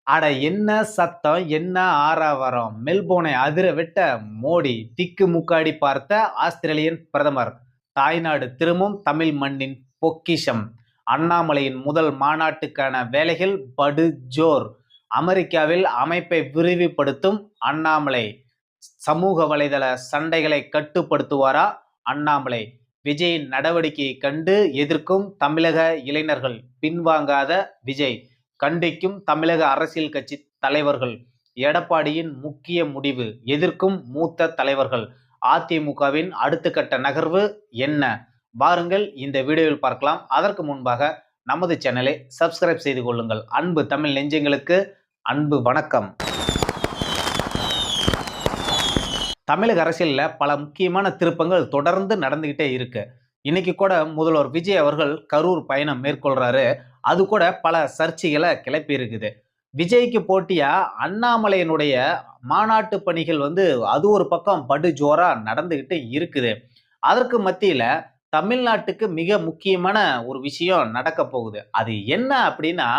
அட என்ன சத்தம், என்ன ஆரவாரம்! மெல்போர்னை அதிர விட்ட மோடி, திக்கு முக்காடி பார்த்த ஆஸ்திரேலியன் பிரதமர், தாய்நாடு திரும்பும் தமிழ் மண்ணின் பொக்கிஷம், அண்ணாமலையின் முதல் மாநாட்டுக்கான வேலைகள் படு ஜோர், அமெரிக்காவில் அமைப்பை விரிவுபடுத்தும் அண்ணாமலை, சமூக வலைதள சண்டைகளை கட்டுப்படுத்துவாரா அண்ணாமலை, விஜயின் நடவடிக்கையை கண்டு எதிர்க்கும் தமிழக இளைஞர்கள், பின்வாங்காத விஜய், கண்டிக்கும் தமிழக அரசியல் கட்சி தலைவர்கள், எடப்பாடியின் முக்கிய முடிவு எதிர்க்கும் மூத்த தலைவர்கள், அதிமுகவின் அடுத்த கட்ட நகர்வு என்ன? வாருங்கள் இந்த வீடியோவில் பார்க்கலாம். அதற்கு முன்பாக நமது சேனலை சப்ஸ்கிரைப் செய்து கொள்ளுங்கள். அன்பு தமிழ் நெஞ்சங்களுக்கு அன்பு வணக்கம். தமிழக அரசியல்ல பல முக்கியமான திருப்பங்கள் தொடர்ந்து நடந்துகிட்டே இருக்கு. இன்னைக்கு கூட முதல்வர் விஜய் அவர்கள் கரூர் பயணம் மேற்கொள்றாரு. அது கூட பல சர்ச்சைகளை கிளப்பி இருக்குது. விஜய்க்கு போட்டியா அண்ணாமலையினுடைய மாநாட்டு பணிகள் அது ஒரு பக்கம் படு ஜோரா நடந்துகிட்டு இருக்குது. அதற்கு மத்தியில தமிழ்நாட்டுக்கு மிக முக்கியமான ஒரு விஷயம் நடக்க போகுது. அது என்ன அப்படின்னா,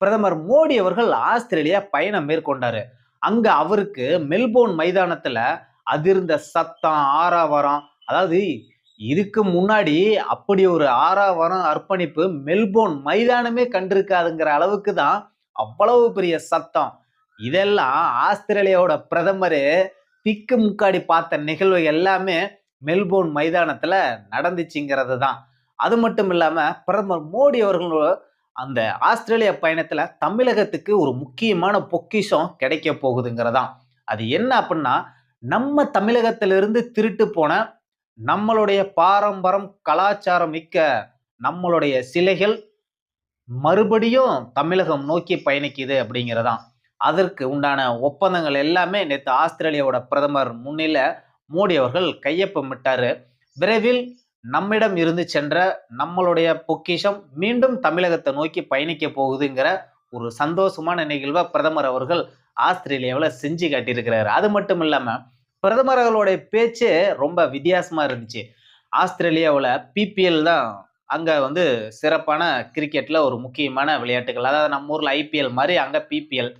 பிரதமர் மோடி அவர்கள் ஆஸ்திரேலியா பயணம் மேற்கொண்டாரு. அங்க அவருக்கு மெல்போர்ன் மைதானத்துல அதிர்ந்த சத்தம், ஆரவாரம், அதாவது இதுக்கு முன்னாடி அப்படி ஒரு ஆரவாரம், அர்ப்பணிப்பு மெல்போர்ன் மைதானமே கண்டிருக்காதுங்கிற அளவுக்கு தான் அவ்வளவு பெரிய சத்தம். இதெல்லாம் ஆஸ்திரேலியாவோட பிரதமர் திக்கு முக்காடி பார்த்த நிகழ்வு எல்லாமே மெல்போர்ன் மைதானத்துல நடந்துச்சுங்கிறது தான். அது மட்டும் இல்லாம பிரதமர் மோடி அவர்களோட அந்த ஆஸ்திரேலியா பயணத்துல தமிழகத்துக்கு ஒரு முக்கியமான பொக்கிஷம் கிடைக்க போகுதுங்கிறதான். அது என்ன அப்படின்னா, நம்ம தமிழகத்திலிருந்து திருட்டு போன நம்மளுடைய பாரம்பரம், கலாச்சாரம் மிக்க நம்மளுடைய சிலைகள் மறுபடியும் தமிழகம் நோக்கி பயணிக்குது அப்படிங்கிறதான். அதற்கு உண்டான ஒப்பந்தங்கள் எல்லாமே நேற்று ஆஸ்திரேலியாவோட பிரதமர் முன்னில மோடி அவர்கள் கையொப்பமிட்டாரு. விரைவில் நம்மிடம் இருந்து சென்ற நம்மளுடைய பொக்கிஷம் மீண்டும் தமிழகத்தை நோக்கி பயணிக்க போகுதுங்கிற ஒரு சந்தோஷமான நிகழ்வை பிரதமர் அவர்கள் ஆஸ்திரேலியாவில் செஞ்சு காட்டியிருக்கிறாரு. அது மட்டும் இல்லாம பிரதமர் அவர்களுடைய பேச்சு ரொம்ப வித்தியாசமா இருந்துச்சு. ஆஸ்திரேலியாவில் பிபிஎல் தான் அங்க சிறப்பான கிரிக்கெட்ல ஒரு முக்கியமான விளையாட்டுகள். அதாவது நம்ம ஊர்ல ஐபிஎல் மாதிரி அங்க பிபிஎல்.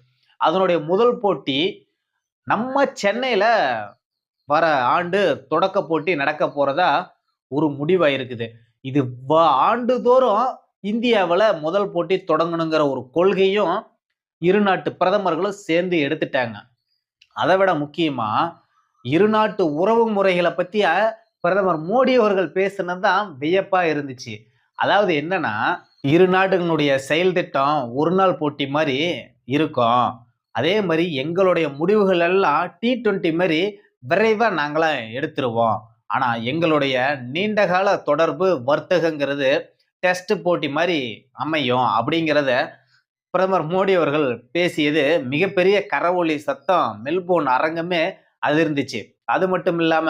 அதனுடைய முதல் போட்டி நம்ம சென்னையில வர ஆண்டு தொடக்க போட்டி நடக்க போறதா ஒரு முடிவாயிருக்குது. இது ஆண்டுதோறும் இந்தியாவில் முதல் போட்டி தொடங்கணுங்கிற ஒரு கொள்கையும் இரு நாட்டு பிரதமர்களும் சேர்ந்து எடுத்துட்டாங்க. அதை விட முக்கியமா இரு நாட்டு உறவு முறைகளை பத்தி பிரதமர் மோடி அவர்கள் பேசுனதுதான் வியப்பா இருந்துச்சு. அதாவது என்னன்னா, இரு நாடுகளுடைய செயல் திட்டம் ஒரு நாள் போட்டி மாதிரி இருக்கும். அதே மாதிரி எங்களுடைய முடிவுகள் எல்லாம் T20 மாதிரி விரைவா நாங்களாம் எடுத்துருவோம். ஆனா எங்களுடைய நீண்டகால தொடர்பு வர்த்தகங்கிறது டெஸ்ட் போட்டி மாதிரி அமையும் அப்படிங்கிறத பிரதமர் மோடி அவர்கள் பேசியது மிகப்பெரிய கரவொலி சத்தம் மெல்போர்ன் அரங்கமே அதிர்ந்துச்சு. அது மட்டும் இல்லாம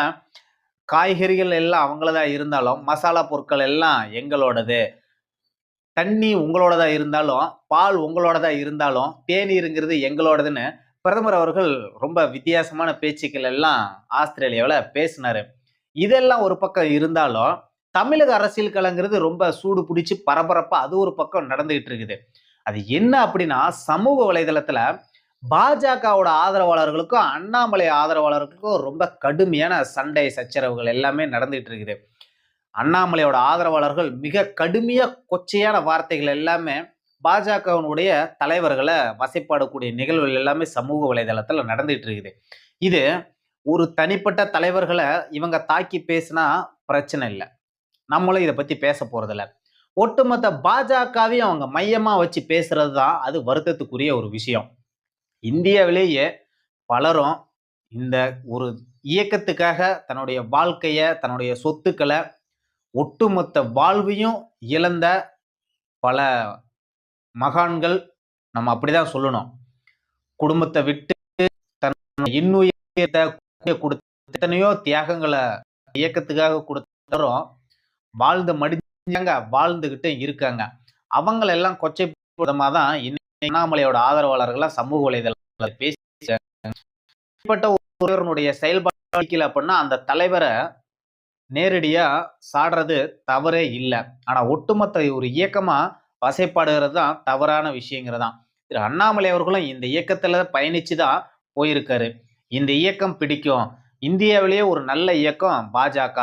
காய்கறிகள் எல்லாம் அவங்களதா இருந்தாலும் மசாலா பொருட்கள் எல்லாம் எங்களோடது, தண்ணி உங்களோடதா இருந்தாலும் பால் உங்களோடதா இருந்தாலும் தேநீருங்கிறது எங்களோடதுன்னு பிரதமர் அவர்கள் ரொம்ப வித்தியாசமான பேச்சுக்கள் எல்லாம் ஆஸ்திரேலியாவில் பேசினாரு. இதெல்லாம் ஒரு பக்கம் இருந்தாலும் தமிழக அரசியல் களங்கிறது ரொம்ப சூடு பிடிச்சி பரபரப்பா அது ஒரு பக்கம் நடந்துகிட்டு இருக்குது. அது என்ன அப்படின்னா, சமூக வலைதளத்துல பாஜகவோட ஆதரவாளர்களுக்கும் அண்ணாமலை ஆதரவாளர்களுக்கும் ரொம்ப கடுமையான சண்டை சச்சரவுகள் எல்லாமே நடந்துகிட்டு இருக்குது. அண்ணாமலையோட ஆதரவாளர்கள் மிக கடுமையா கொச்சையான வார்த்தைகள் எல்லாமே பாஜகவினுடைய தலைவர்களை வசைப்பாடக்கூடிய நிகழ்வுகள் எல்லாமே சமூக வலைதளத்துல நடந்துகிட்டு இருக்குது. இது ஒரு தனிப்பட்ட தலைவர்களை இவங்க தாக்கி பேசினா பிரச்சனை இல்லை, நம்மளும் இதை பத்தி பேச போறதில்ல. ஒட்டுமொத்த பாஜகவையும் அவங்க மையமா வச்சு பேசுறது தான் அது வருத்தத்துக்குரிய ஒரு விஷயம். இந்தியாவிலேயே பலரும் இந்த ஒரு இயக்கத்துக்காக தன்னுடைய வாழ்க்கைய, தன்னுடைய சொத்துக்களை, ஒட்டுமொத்த வாழ்வையும் இழந்த பல மகான்கள், நம்ம அப்படிதான் சொல்லணும். குடும்பத்தை விட்டு தன் இன்னுயிரத்தை கொடுத்த எத்தனையோ தியாகங்களை இயக்கத்துக்காக கொடுத்தரும் வாழ்ந்து மடிஞ்சாங்க, வாழ்ந்துகிட்டு இருக்காங்க. அவங்களெல்லாம் கொச்சை தான் அண்ணாமலையோட ஆதரவாளர்கள் சமூக வலைதள பேசி ஒருவருடைய செயல்பாடு அப்படின்னா அந்த தலைவரை நேரடியா சாடுறது தவறே இல்லை. ஆனா ஒட்டுமொத்த ஒரு இயக்கமா வசைப்பாடுகிறது தான் தவறான விஷயங்கிறதான். திரு அண்ணாமலை அவர்களும் இந்த இயக்கத்துல பயணிச்சு தான் போயிருக்காரு. இந்த இயக்கம் பிடிக்கும். இந்தியாவிலேயே ஒரு நல்ல இயக்கம் பாஜக.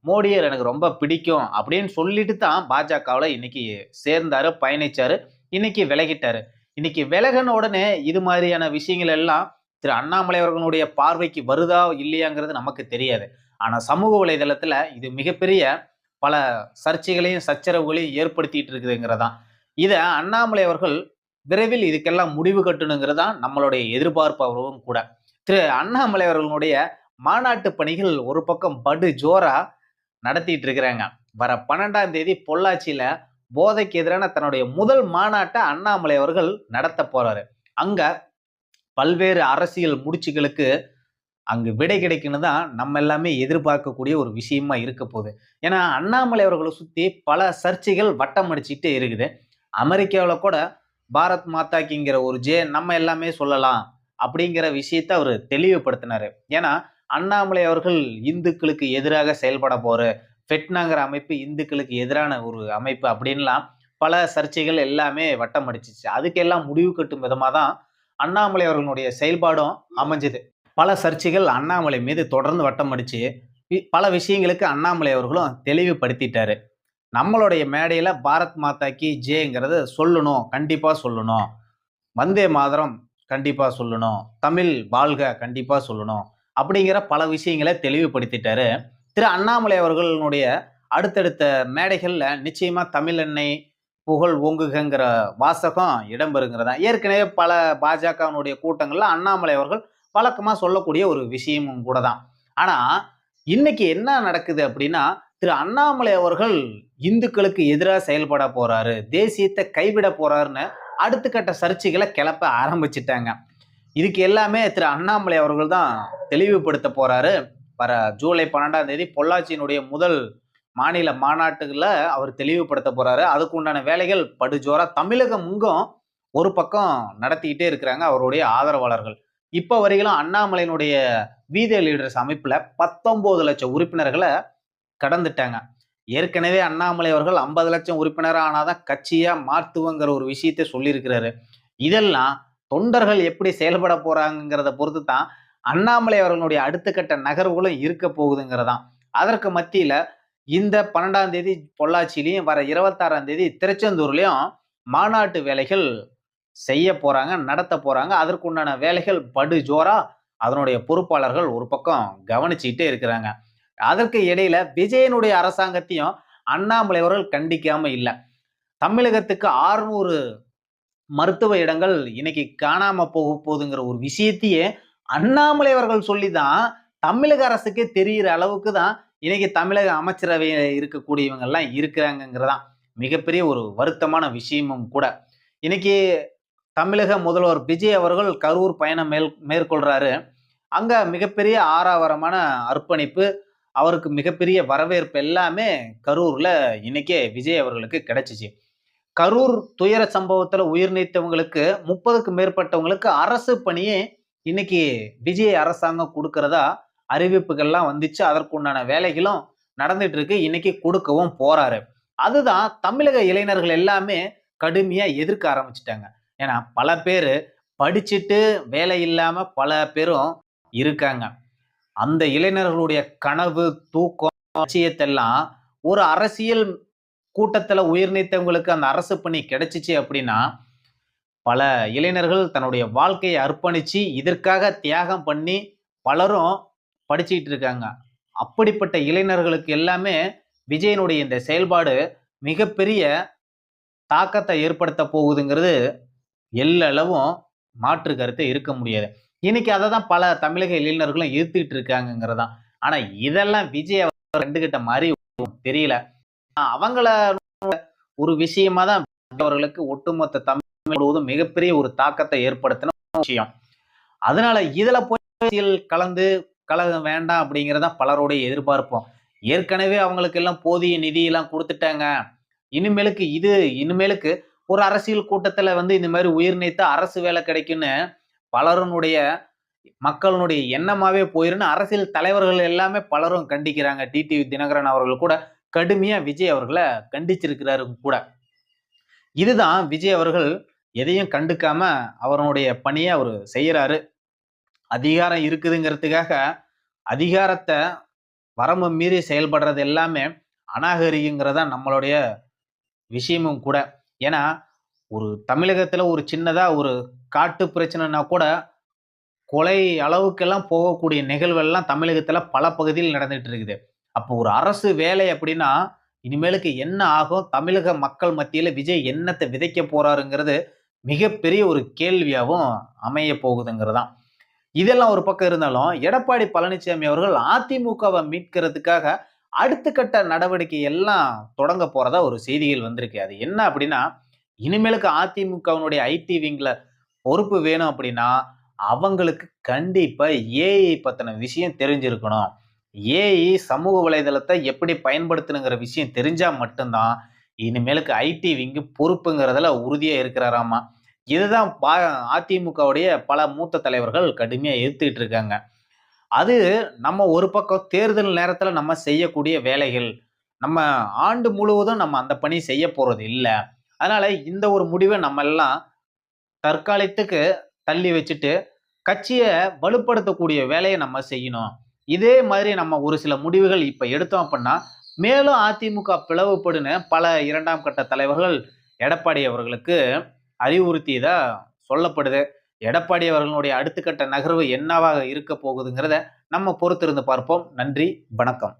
மோடியர் எனக்கு ரொம்ப பிடிக்கும் அப்படின்னு சொல்லிட்டு தான் பாஜகவுல இன்னைக்கு சேர்ந்தாரு, பயணிச்சாரு. இன்னைக்கு விலகிட்டாரு. இன்னைக்கு விலகின உடனே இது மாதிரியான விஷயங்கள் எல்லாம் திரு அண்ணாமலை அவர்களுடைய பார்வைக்கு வருதா இல்லையாங்கிறது நமக்கு தெரியாது. ஆனா சமூக வலைதளத்துல இது மிகப்பெரிய பல சர்ச்சைகளையும் சச்சரவுகளையும் ஏற்படுத்திட்டு இருக்குதுங்கிறதான். இத அண்ணாமலை அவர்கள் விரைவில் இதுக்கெல்லாம் முடிவு கட்டணுங்கிறது தான் நம்மளுடைய எதிர்பார்ப்பாகவும் கூட. திரு அண்ணாமலை அவர்களுடைய மாநாட்டு பணிகள் ஒரு பக்கம் படு ஜோரா நடத்திட்டு இருக்கிறாங்க. வர 12ஆம் தேதி பொள்ளாச்சியில போதைக்கு எதிரான தன்னுடைய முதல் மாநாட்டை அண்ணாமலை அவர்கள் நடத்த போறாரு. அங்க பல்வேறு அரசியல் முடிச்சுகளுக்கு அங்கு விடை கிடைக்குன்னு தான் நம்ம எல்லாமே எதிர்பார்க்கக்கூடிய ஒரு விஷயமா இருக்க போகுது. ஏன்னா அண்ணாமலை அவர்களை சுத்தி பல சர்ச்சைகள் வட்டம் அடிச்சுக்கிட்டே இருக்குது. அமெரிக்காவில் கூட பாரத் மாதாக்கிங்கிற ஒரு நம்ம எல்லாமே சொல்லலாம் அப்படிங்கிற விஷயத்தை அவர் தெளிவுபடுத்தினாரு. ஏன்னா அண்ணாமலை அவர்கள் இந்துக்களுக்கு எதிராக செயல்பட போற ஃபெட்னாங்கிற அமைப்பு இந்துக்களுக்கு எதிரான ஒரு அமைப்பு அப்படின்லாம் பல சர்ச்சைகள் எல்லாமே வட்டம் அடிச்சிச்சு. அதுக்கெல்லாம் முடிவு கட்டும் விதமாக தான் அண்ணாமலை அவர்களுடைய செயல்பாடும் அமைஞ்சது. பல சர்ச்சைகள் அண்ணாமலை மீது தொடர்ந்து வட்டம் அடிச்சு பல விஷயங்களுக்கு அண்ணாமலை அவர்களும் தெளிவுபடுத்திட்டாரு. நம்மளுடைய மேடையில பாரத் மாதாக்கு ஜேங்கிறத சொல்லணும், கண்டிப்பா சொல்லணும். வந்தே மாதரம் கண்டிப்பா சொல்லணும். தமிழ் வாழ்க கண்டிப்பா சொல்லணும். அப்படிங்கிற பல விஷயங்களை தெளிவுபடுத்திட்டாரு. திரு அண்ணாமலை அவர்களுடைய அடுத்தடுத்த மேடைகள்ல நிச்சயமா தமிழ் எண்ணெய் புகழ் ஓங்குகங்கிற வாசகம் இடம்பெறுங்கிறதா. ஏற்கனவே பல பாஜகவினுடைய கூட்டங்கள்ல அண்ணாமலை அவர்கள் வழக்கமா சொல்லக்கூடிய ஒரு விஷயமும் கூட தான். ஆனா இன்னைக்கு என்ன நடக்குது அப்படின்னா, திரு அண்ணாமலை அவர்கள் இந்துக்களுக்கு எதிராக செயல்பட போறாரு, தேசியத்தை கைவிட போறாருன்னு அடுத்த கட்ட சர்ச்சைகளை கிளப்ப ஆரம்பிச்சிட்டாங்க. இதுக்கு எல்லாமே திரு அண்ணாமலை அவர்கள் தான் தெளிவுபடுத்த போறாரு. வர ஜூலை 12ஆம் தேதி பொள்ளாச்சியினுடைய முதல் மாநில மாநாட்டுல அவர் தெளிவுபடுத்த போறாரு. அதுக்கு உண்டான வேலைகள் படுஜோரா தமிழகம் எங்கும் ஒரு பக்கம் நடத்திக்கிட்டே இருக்கிறாங்க அவருடைய ஆதரவாளர்கள். இப்ப வரையிலும் அண்ணாமலையினுடைய வீத லீடர்ஸ் அமைப்புல 19 லட்சம் உறுப்பினர்களை கடந்துட்டாங்க. ஏற்கனவே அண்ணாமலை அவர்கள் 50 லட்சம் உறுப்பினர் ஆனாதான் கட்சியா மாத்துவங்கிற ஒரு விஷயத்தை சொல்லியிருக்கிறாரு. இதெல்லாம் தொண்டர்கள் எப்படி செயல்பட போறாங்கிறத பொறுத்து தான் அண்ணாமலை அவர்களுடைய அடுத்த கட்ட நகர்வுகளும் இருக்க போகுதுங்கிறதான். அதற்கு மத்தியில இந்த 12ஆம் தேதி பொள்ளாச்சியிலையும் வர 26ஆம் தேதி திருச்செந்தூர்லயும் மாநாட்டு வேலைகள் செய்ய போறாங்க, நடத்த போறாங்க. அதற்குண்டான வேலைகள் படு ஜோரா அதனுடைய பொறுப்பாளர்கள் ஒரு பக்கம் கவனிச்சுக்கிட்டே இருக்கிறாங்க. அதற்கு இடையில விஜயனுடைய அரசாங்கத்தையும் அண்ணாமலை அவர்கள் கண்டிக்காம இல்லை. தமிழகத்துக்கு 600 மருத்துவ இடங்கள் இன்னைக்கு காணாம போக போகுதுங்கிற ஒரு விஷயத்தையே அண்ணாமலை அவர்கள் சொல்லிதான் தமிழக அரசுக்கே தெரிகிற அளவுக்கு தான் இன்னைக்கு தமிழக அமைச்சரவையில் இருக்கக்கூடியவங்க எல்லாம் இருக்கிறாங்கிறதான் மிகப்பெரிய ஒரு வருத்தமான விஷயமும் கூட. இன்னைக்கு தமிழக முதல்வர் விஜய் அவர்கள் கரூர் பயணம் மேற்கொள்றாரு. அங்க மிகப்பெரிய ஆரவாரமான அர்ப்பணிப்பு, அவருக்கு மிகப்பெரிய வரவேற்பு எல்லாமே கரூர்ல இன்னைக்கே விஜய் அவர்களுக்கு கிடைச்சிச்சு. கரூர் துயர சம்பவத்துல உயிர் நீத்தவங்களுக்கு 30க்கும் மேற்பட்டவங்களுக்கு அரசு பணியே இன்னைக்கு விஜய் அரசாங்கம் கொடுக்கறதா அறிவிப்புகள்லாம் வந்துச்சு. அதற்குண்டான வேலைகளும் நடந்துட்டு இருக்கு. இன்னைக்கு கொடுக்கவும் போறாரு. அதுதான் தமிழக இளைஞர்கள் எல்லாமே கடுமையா எதிர்க்க ஆரம்பிச்சிட்டாங்க. ஏன்னா பல பேரு படிச்சுட்டு வேலை இல்லாம பல பேரும் இருக்காங்க. அந்த இளைஞர்களுடைய கனவு, தூக்கம், லட்சியத்தெல்லாம் ஒரு அரசியல் கூட்டத்துல உயிர் நீத்தவங்களுக்கு அந்த அரசு பணி கிடைச்சிச்சு அப்படின்னா, பல இளைஞர்கள் தன்னுடைய வாழ்க்கையை அர்ப்பணிச்சு இதற்காக தியாகம் பண்ணி பலரும் படிச்சுக்கிட்டு இருக்காங்க. அப்படிப்பட்ட இளைஞர்களுக்கு எல்லாமே விஜயனுடைய இந்த செயல்பாடு மிகப்பெரிய தாக்கத்தை ஏற்படுத்த போகுதுங்கிறது எல்லளவும் மாற்று கருத்து இருக்க முடியாது. இன்னைக்கு அதை தான் பல தமிழக இளைஞர்களும் எதிர்த்துட்டு இருக்காங்கிறதான். ஆனா இதெல்லாம் விஜய் கண்டுகிட்ட மாதிரி தெரியல. அவங்கள ஒரு விஷயமா தான் அவர்களுக்கு ஒட்டுமொத்த தமிழ் முழுவதும் மிகப்பெரிய ஒரு தாக்கத்தை ஏற்படுத்தின விஷயம். அதனால இதுல போய் கலந்து கலக வேண்டாம் அப்படிங்கிறதா பலருடைய எதிர்பார்ப்போம். ஏற்கனவே அவங்களுக்கு எல்லாம் போதிய நிதி எல்லாம் கொடுத்துட்டாங்க. இனிமேலுக்கு ஒரு அரசியல் கூட்டத்துல இந்த மாதிரி உயிர் நீத்த அரசு வேலை கிடைக்குன்னு பலருடைய மக்களுடைய எண்ணமாவே போயிருன்னு அரசியல் தலைவர்கள் எல்லாமே பலரும் கண்டிக்கிறாங்க. டிடிவி தினகரன் அவர்கள் கூட கடுமையா விஜய் அவர்களை கண்டிச்சிருக்கிறாரு கூட. இதுதான் விஜய் அவர்கள் எதையும் கண்டுக்காம அவருடைய பணியை அவர் செய்யறாரு. அதிகாரம் இருக்குதுங்கிறதுக்காக அதிகாரத்தை வரம்பு மீறி செயல்படுறது எல்லாமே அநாகரிகங்கிறதா நம்மளுடைய விஷயமும் கூட. ஏன்னா, ஒரு தமிழகத்துல ஒரு சின்னதா ஒரு காட்டு பிரச்சனைனா கூட கொலை அளவுக்கெல்லாம் போகக்கூடிய நிகழ்வெல்லாம் தமிழகத்துல பல பகுதியில் நடந்துட்டு இருக்குது. அப்போ ஒரு அரசு வேலை அப்படின்னா, இனிமேலுக்கு என்ன ஆகும்? தமிழக மக்கள் மத்தியில விஜய் என்னத்த விதைக்க போறாருங்கிறது மிகப்பெரிய ஒரு கேள்வியாவும் அமைய போகுதுங்கிறது தான். இதெல்லாம் ஒரு பக்கம் இருந்தாலும், எடப்பாடி பழனிசாமி அவர்கள் அதிமுகவ மீட்கிறதுக்காக அடுத்த கட்ட நடவடிக்கை எல்லாம் தொடங்க போறதா ஒரு செய்திகள் வந்திருக்கு. அது என்ன அப்படின்னா, இனிமேலுக்கு அதிமுகவினுடைய ஐடி விங்ல பொறுப்பு வேணும் அப்படின்னா, அவங்களுக்கு கண்டிப்பா ஏஐ பத்தின விஷயம் தெரிஞ்சிருக்கணும். ஏஐ சமூக வலைதளத்தை எப்படி பயன்படுத்தணுங்கிற விஷயம் தெரிஞ்சா மட்டும்தான், இனிமேலுக்கு ஐடி விங் பொறுப்புங்கிறதுல உறுதியா இருக்கிறாராமா. இதுதான் அதிமுகவுடைய பல மூத்த தலைவர்கள் கடுமையா எதிர்த்துக்கிட்டு இருக்காங்க. அது நம்ம ஒரு பக்கம் தேர்தல் நேரத்துல நம்ம செய்யக்கூடிய வேலைகள். நம்ம ஆண்டு முழுவதும் நம்ம அந்த பணி செய்ய போறது இல்ல. அதனால இந்த ஒரு முடிவ நம்ம எல்லாம் தற்காலத்துக்கு தள்ளி வச்சுட்டு, கட்சிய வலுப்படுத்தக்கூடிய வேலைய நம்ம செய்யணும். இதே மாதிரி நம்ம ஒரு சில முடிவுகள் இப்ப எடுத்தோம் அப்படின்னா, மேலும் அதிமுக பிளவுபடுன்னு பல 2ஆம் கட்ட தலைவர்கள் எடப்பாடி அவர்களுக்கு அறிவுறுத்தியதா சொல்லப்படுது. எடப்பாடி அவர்களுடைய அடுத்த கட்ட நகர்வு என்னவாக இருக்க போகுதுங்கிறத நம்ம பொறுத்திருந்து பார்ப்போம். நன்றி, வணக்கம்.